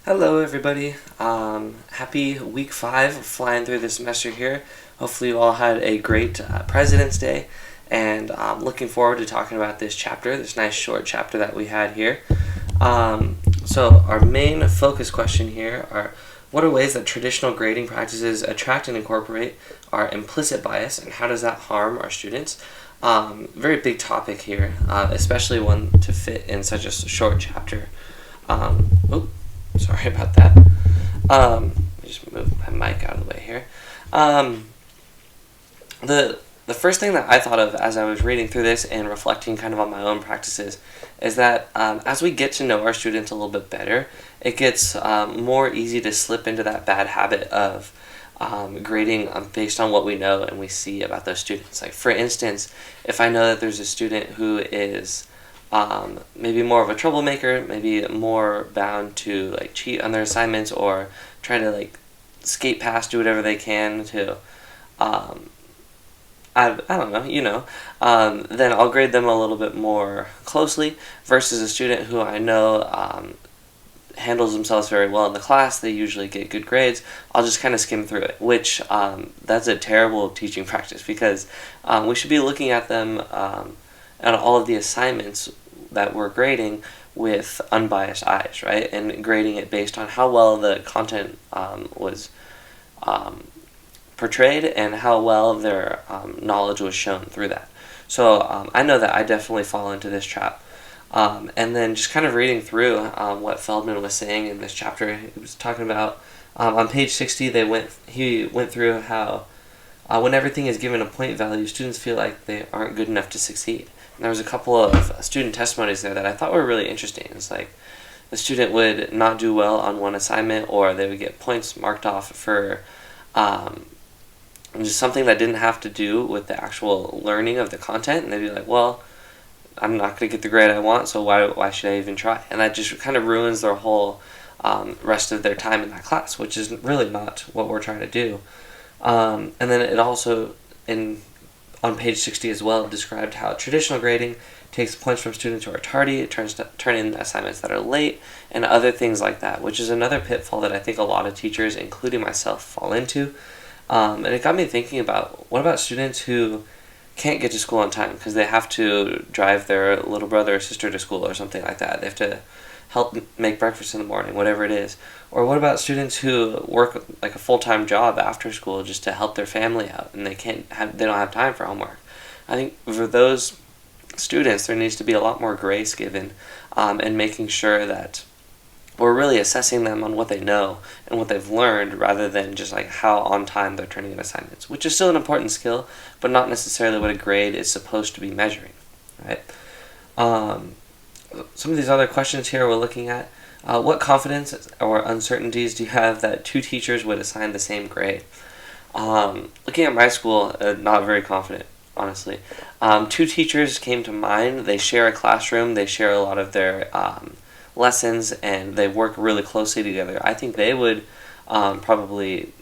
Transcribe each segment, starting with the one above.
Hello, everybody. Happy week 5, flying through the semester here. Hopefully, you all had a great President's Day, and I'm looking forward to talking about this chapter, this nice short chapter that we had here. So, our main focus question here are what are ways that traditional grading practices attract and incorporate our implicit bias, and how does that harm our students? Very big topic here, especially one to fit in such a short chapter. Sorry about that. Let me just move my mic out of the way here. The first thing that I thought of as I was reading through this and reflecting kind of on my own practices is that as we get to know our students a little bit better, it gets more easy to slip into that bad habit of grading based on what we know and we see about those students. Like, for instance, if I know that there's a student who is maybe more of a troublemaker, maybe more bound to like cheat on their assignments or try to like skate past, do whatever they can to, I don't know, then I'll grade them a little bit more closely versus a student who I know handles themselves very well in the class. They usually get good grades. I'll just kind of skim through it, which that's a terrible teaching practice because we should be looking at them and all of the assignments that we're grading with unbiased eyes, right? And grading it based on how well the content was portrayed and how well their knowledge was shown through that. So I know that I definitely fall into this trap. And then just kind of reading through what Feldman was saying in this chapter, he was talking about on page 60, he went through how when everything is given a point value, students feel like they aren't good enough to succeed. And there was a couple of student testimonies there that I thought were really interesting. It's like the student would not do well on one assignment, or they would get points marked off for just something that didn't have to do with the actual learning of the content, and they'd be like, well, I'm not going to get the grade I want, so why should I even try? And that just kind of ruins their whole rest of their time in that class, which is really not what we're trying to do. And then it also, on page 60 as well, described how traditional grading takes points from students who are tardy, it turn in assignments that are late, and other things like that, which is another pitfall that I think a lot of teachers, including myself, fall into. And it got me thinking about, what about students who can't get to school on time because they have to drive their little brother or sister to school or something like that? They have to help make breakfast in the morning, whatever it is. Or what about students who work like a full-time job after school just to help their family out and they don't have time for homework? I think for those students there needs to be a lot more grace given and making sure that we're really assessing them on what they know and what they've learned rather than just like how on time they're turning in assignments, which is still an important skill, but not necessarily what a grade is supposed to be measuring, right? Some of these other questions here we're looking at. What confidence or uncertainties do you have that two teachers would assign the same grade? Looking at my school, not very confident, honestly. Two teachers came to mind. They share a classroom. They share a lot of their lessons, and they work really closely together. I think they would probably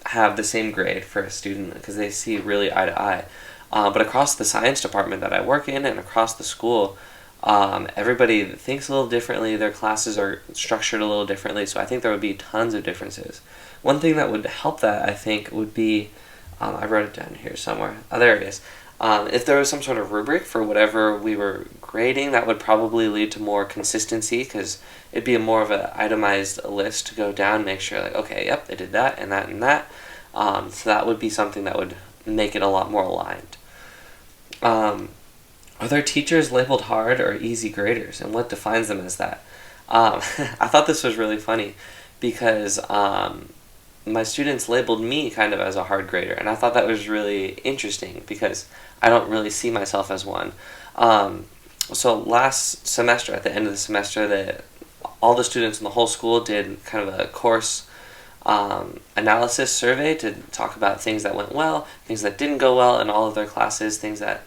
have the same grade for a student because they see really eye to eye. But across the science department that I work in and across the school, everybody thinks a little differently. Their classes are structured a little differently, so I think there would be tons of differences. One thing that would help that, I think, would be, I wrote it down here somewhere. Oh, there it is. If there was some sort of rubric for whatever we were grading, that would probably lead to more consistency because it'd be more of an itemized list to go down, make sure like, okay, yep, they did that and that and that. So that would be something that would make it a lot more aligned. Are there teachers labeled hard or easy graders, and what defines them as that? I thought this was really funny because my students labeled me kind of as a hard grader, and I thought that was really interesting because I don't really see myself as one. So last semester, at the end of the semester, all the students in the whole school did kind of a course analysis survey to talk about things that went well, things that didn't go well in all of their classes, things that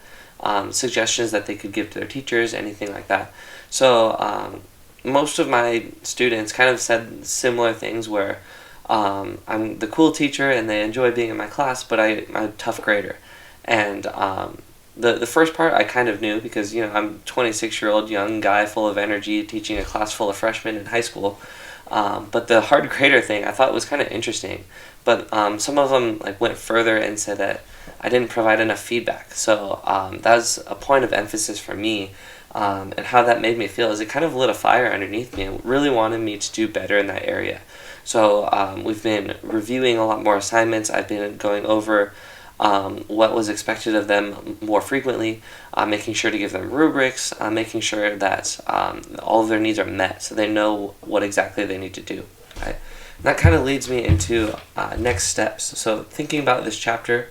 suggestions that they could give to their teachers, anything like that. So most of my students kind of said similar things where I'm the cool teacher and they enjoy being in my class, but I'm a tough grader. And the first part I kind of knew because, I'm a 26-year-old young guy full of energy teaching a class full of freshmen in high school. But the hard grader thing I thought was kind of interesting. But some of them like went further and said that I didn't provide enough feedback. So that was a point of emphasis for me. And how that made me feel is it kind of lit a fire underneath me and really wanted me to do better in that area. So we've been reviewing a lot more assignments. I've been going over what was expected of them more frequently, making sure to give them rubrics, making sure that all of their needs are met so they know what exactly they need to do. Right? And that kind of leads me into next steps. So thinking about this chapter,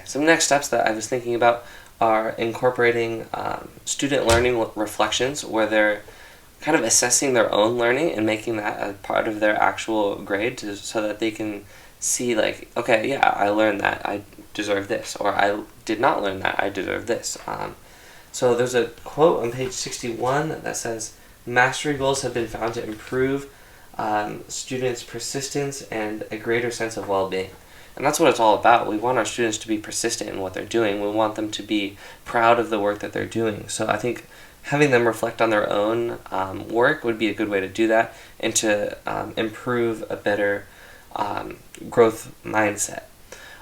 some next steps that I was thinking about are incorporating student learning reflections where they're kind of assessing their own learning and making that a part of their actual grade so that they can see like, okay, yeah, I learned that, I deserve this, or I did not learn that, I deserve this. So there's a quote on page 61 that says, mastery goals have been found to improve students' persistence and a greater sense of well-being. And that's what it's all about. We want our students to be persistent in what they're doing. We want them to be proud of the work that they're doing. So I think having them reflect on their own work would be a good way to do that and to improve a better growth mindset.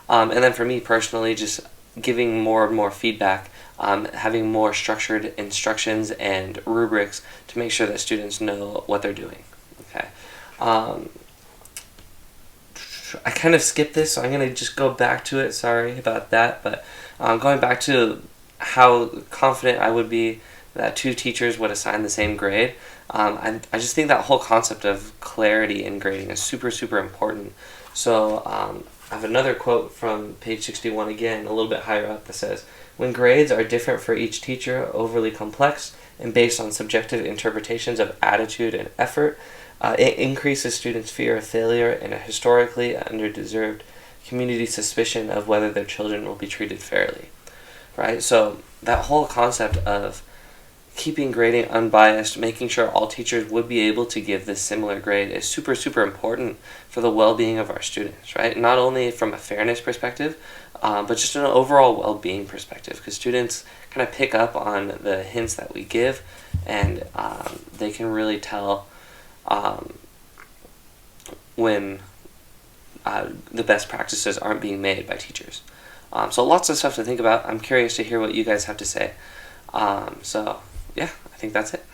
And then for me personally, just giving more and more feedback, having more structured instructions and rubrics to make sure that students know what they're doing. Okay. I kind of skipped this, so I'm going to just go back to it. Sorry about that. But going back to how confident I would be that two teachers would assign the same grade, I just think that whole concept of clarity in grading is super, super important. So I have another quote from page 61 again, a little bit higher up, that says, when grades are different for each teacher, overly complex, and based on subjective interpretations of attitude and effort, it increases students' fear of failure and a historically underdeserved community suspicion of whether their children will be treated fairly. Right? So that whole concept of keeping grading unbiased, making sure all teachers would be able to give this similar grade is super, super important for the well-being of our students, right? Not only from a fairness perspective, but just an overall well-being perspective, because students kind of pick up on the hints that we give, and they can really tell when the best practices aren't being made by teachers. So lots of stuff to think about. I'm curious to hear what you guys have to say. So yeah, I think that's it.